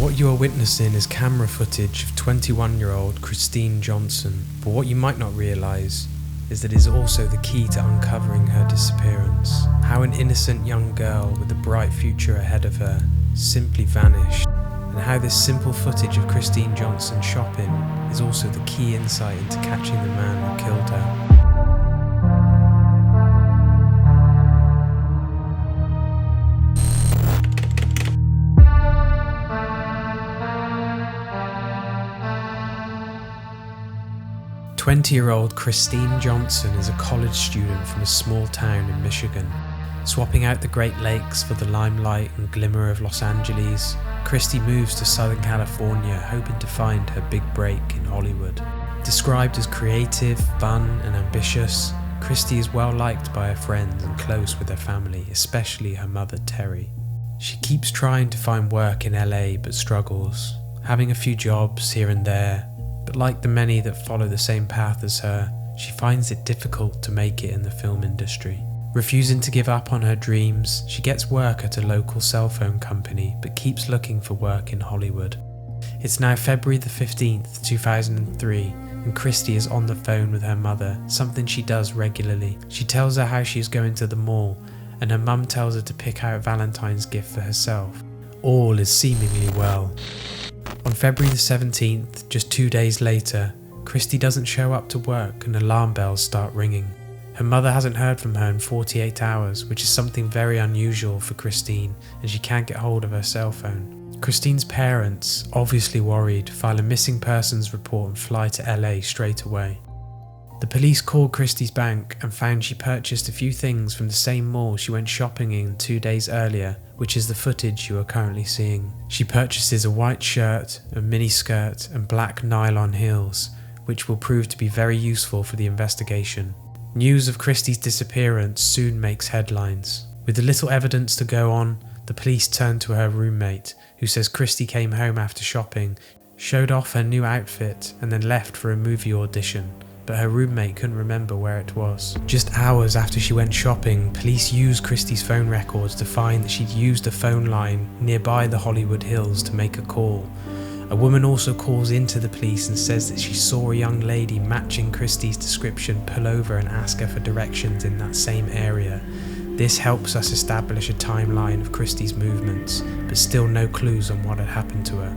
What you are witnessing is camera footage of 21-year-old Kristine Johnson, but what you might not realise is that it is also the key to uncovering her disappearance. How an innocent young girl with a bright future ahead of her simply vanished, and how this simple footage of Kristine Johnson shopping is also the key insight into catching the man who killed her. "20-year-old Kristine Johnson is a college student from a small town in Michigan. Swapping out the Great Lakes for the limelight and glimmer of Los Angeles, Christy moves to Southern California hoping to find her big break in Hollywood. Described as creative, fun and ambitious, Christy is well liked by her friends and close with her family, especially her mother Terry. She keeps trying to find work in LA but struggles, having a few jobs here and there, but like the many that follow the same path as her, she finds it difficult to make it in the film industry. Refusing to give up on her dreams, she gets work at a local cell phone company but keeps looking for work in Hollywood. It's now February the 15th, 2003, and Christy is on the phone with her mother, something she does regularly. She tells her how she is going to the mall, and her mum tells her to pick out Valentine's gift for herself. All is seemingly well. On February the 17th, just 2 days later, Christy doesn't show up to work and alarm bells start ringing. Her mother hasn't heard from her in 48 hours, which is something very unusual for Kristine, and she can't get hold of her cell phone. Christine's parents, obviously worried, file a missing persons report and fly to LA straight away. The police called Christy's bank and found she purchased a few things from the same mall she went shopping in 2 days earlier, which is the footage you are currently seeing. She purchases a white shirt, a mini skirt and black nylon heels, which will prove to be very useful for the investigation. News of Christy's disappearance soon makes headlines. With little evidence to go on, the police turn to her roommate, who says Christy came home after shopping, showed off her new outfit and then left for a movie audition, but her roommate couldn't remember where it was. Just hours after she went shopping, police used Christy's phone records to find that she'd used a phone line nearby the Hollywood Hills to make a call. A woman also calls into the police and says that she saw a young lady matching Christy's description pull over and ask her for directions in that same area. This helps us establish a timeline of Christy's movements, but still no clues on what had happened to her.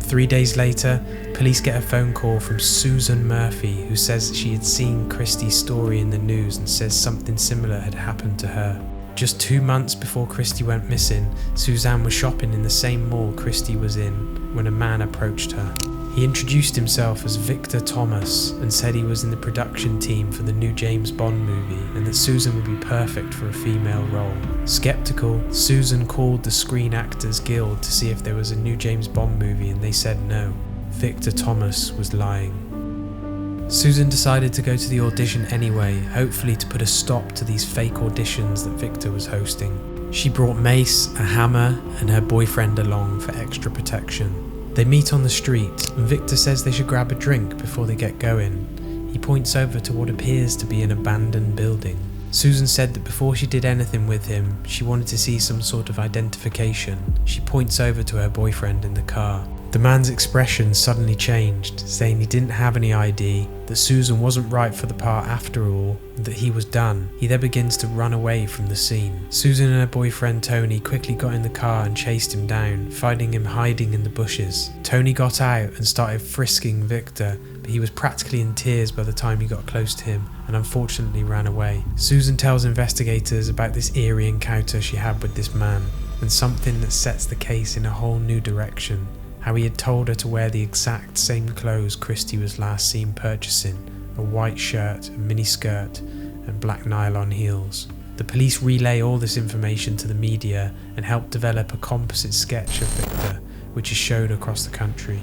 3 days later, police get a phone call from Susan Murphy, who says that she had seen Christy's story in the news and says something similar had happened to her. Just 2 months before Christy went missing, Suzanne was shopping in the same mall Christy was in when a man approached her. He introduced himself as Victor Thomas and said he was in the production team for the new James Bond movie and that Susan would be perfect for a female role. Skeptical, Susan called the Screen Actors Guild to see if there was a new James Bond movie and they said no. Victor Thomas was lying. Susan decided to go to the audition anyway, hopefully to put a stop to these fake auditions that Victor was hosting. She brought mace, a hammer and her boyfriend along for extra protection. They meet on the street and Victor says they should grab a drink before they get going. He points over to what appears to be an abandoned building. Susan said that before she did anything with him, she wanted to see some sort of identification. She points over to her boyfriend in the car. The man's expression suddenly changed, saying he didn't have any ID, that Susan wasn't right for the part after all, and that he was done. He then begins to run away from the scene. Susan and her boyfriend Tony quickly got in the car and chased him down, finding him hiding in the bushes. Tony got out and started frisking Victor, but he was practically in tears by the time he got close to him and unfortunately ran away. Susan tells investigators about this eerie encounter she had with this man, and something that sets the case in a whole new direction. How he had told her to wear the exact same clothes Christy was last seen purchasing, a white shirt, a mini skirt and black nylon heels. The police relay all this information to the media and help develop a composite sketch of Victor, which is showed across the country.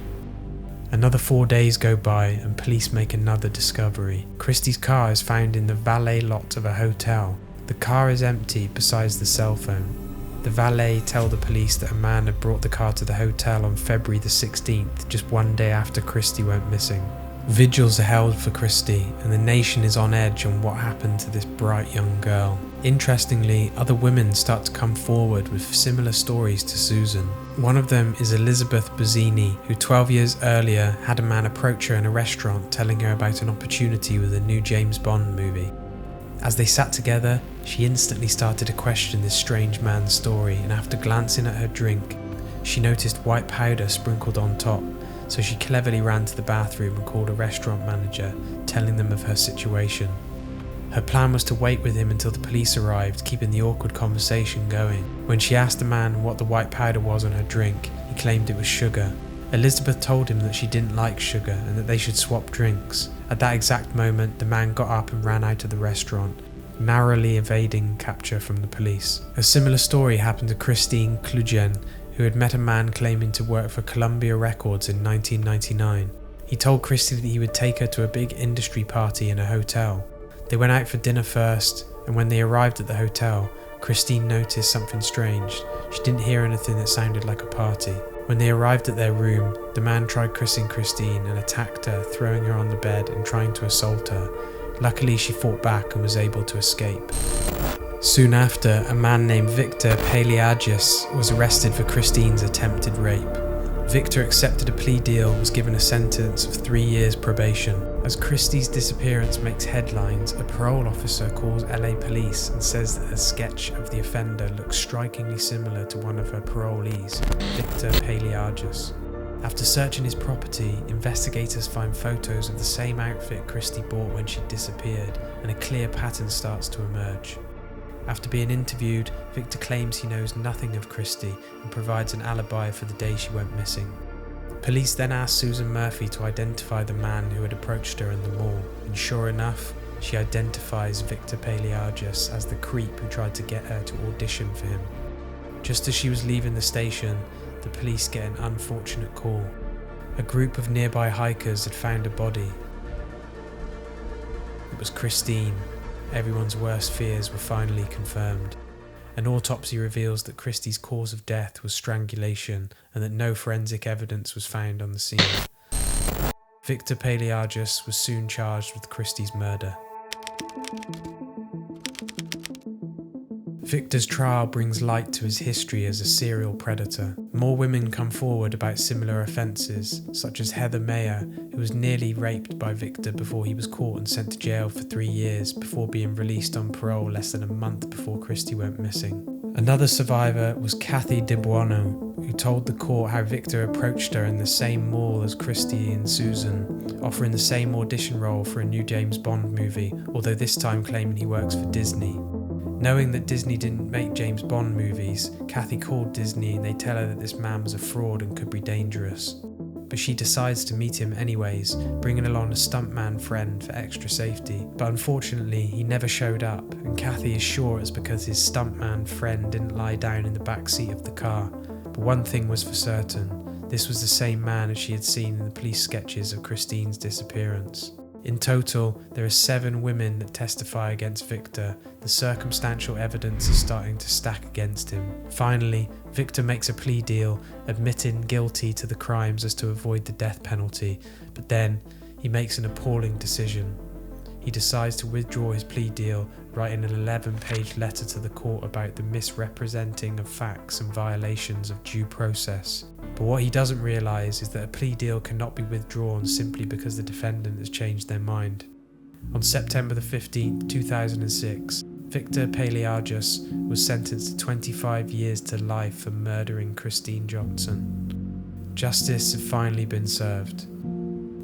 Another 4 days go by and police make another discovery. Christy's car is found in the valet lot of a hotel. The car is empty besides the cell phone. The valet tell the police that a man had brought the car to the hotel on February the 16th, just 1 day after Christy went missing. Vigils are held for Christy, and the nation is on edge on what happened to this bright young girl. Interestingly, other women start to come forward with similar stories to Susan. One of them is Elizabeth Bozzini, who 12 years earlier had a man approach her in a restaurant telling her about an opportunity with a new James Bond movie. As they sat together, she instantly started to question this strange man's story, and after glancing at her drink, she noticed white powder sprinkled on top, so she cleverly ran to the bathroom and called a restaurant manager, telling them of her situation. Her plan was to wait with him until the police arrived, keeping the awkward conversation going. When she asked the man what the white powder was on her drink, he claimed it was sugar. Elizabeth told him that she didn't like sugar and that they should swap drinks. At that exact moment, the man got up and ran out of the restaurant, narrowly evading capture from the police. A similar story happened to Kristine Johnson, who had met a man claiming to work for Columbia Records in 1999. He told Christie that he would take her to a big industry party in a hotel. They went out for dinner first, and when they arrived at the hotel, Kristine noticed something strange. She didn't hear anything that sounded like a party. When they arrived at their room, the man tried kissing Kristine and attacked her, throwing her on the bed and trying to assault her. Luckily, she fought back and was able to escape. Soon after, a man named Victor Paleagius was arrested for Kristine's attempted rape. Victor accepted a plea deal and was given a sentence of 3 years probation. As Christie's disappearance makes headlines, a parole officer calls LA police and says that a sketch of the offender looks strikingly similar to one of her parolees, Victor Paleagius. After searching his property, investigators find photos of the same outfit Christie bought when she disappeared, and a clear pattern starts to emerge. After being interviewed, Victor claims he knows nothing of Christie and provides an alibi for the day she went missing. Police then asked Susan Murphy to identify the man who had approached her in the mall, and sure enough, she identifies Victor Paleagius as the creep who tried to get her to audition for him. Just as she was leaving the station, the police get an unfortunate call. A group of nearby hikers had found a body. It was Kristine. Everyone's worst fears were finally confirmed. An autopsy reveals that Christie's cause of death was strangulation and that no forensic evidence was found on the scene. Victor Paleagius was soon charged with Christie's murder. Victor's trial brings light to his history as a serial predator. More women come forward about similar offences, such as Heather Mayer, who was nearly raped by Victor before he was caught and sent to jail for 3 years before being released on parole less than a month before Christie went missing. Another survivor was Kathy DeBuono, who told the court how Victor approached her in the same mall as Christie and Susan, offering the same audition role for a new James Bond movie, although this time claiming he works for Disney. Knowing that Disney didn't make James Bond movies, Kathy called Disney and they tell her that this man was a fraud and could be dangerous. But she decides to meet him anyways, bringing along a stuntman friend for extra safety. But unfortunately, he never showed up, and Kathy is sure it's because his stuntman friend didn't lie down in the back seat of the car. But one thing was for certain, this was the same man as she had seen in the police sketches of Kristine's disappearance. In total, there are 7 women that testify against Victor. The circumstantial evidence is starting to stack against him. Finally, Victor makes a plea deal, admitting guilty to the crimes as to avoid the death penalty, but then he makes an appalling decision. He decides to withdraw his plea deal, writing an 11-page letter to the court about the misrepresenting of facts and violations of due process. But what he doesn't realise is that a plea deal cannot be withdrawn simply because the defendant has changed their mind. On September the 15th, 2006, Victor Paleagius was sentenced to 25 years to life for murdering Kristine Johnson. Justice had finally been served.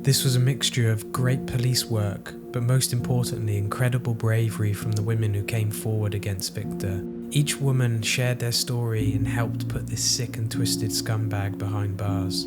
This was a mixture of great police work, but most importantly, incredible bravery from the women who came forward against Victor. Each woman shared their story and helped put this sick and twisted scumbag behind bars.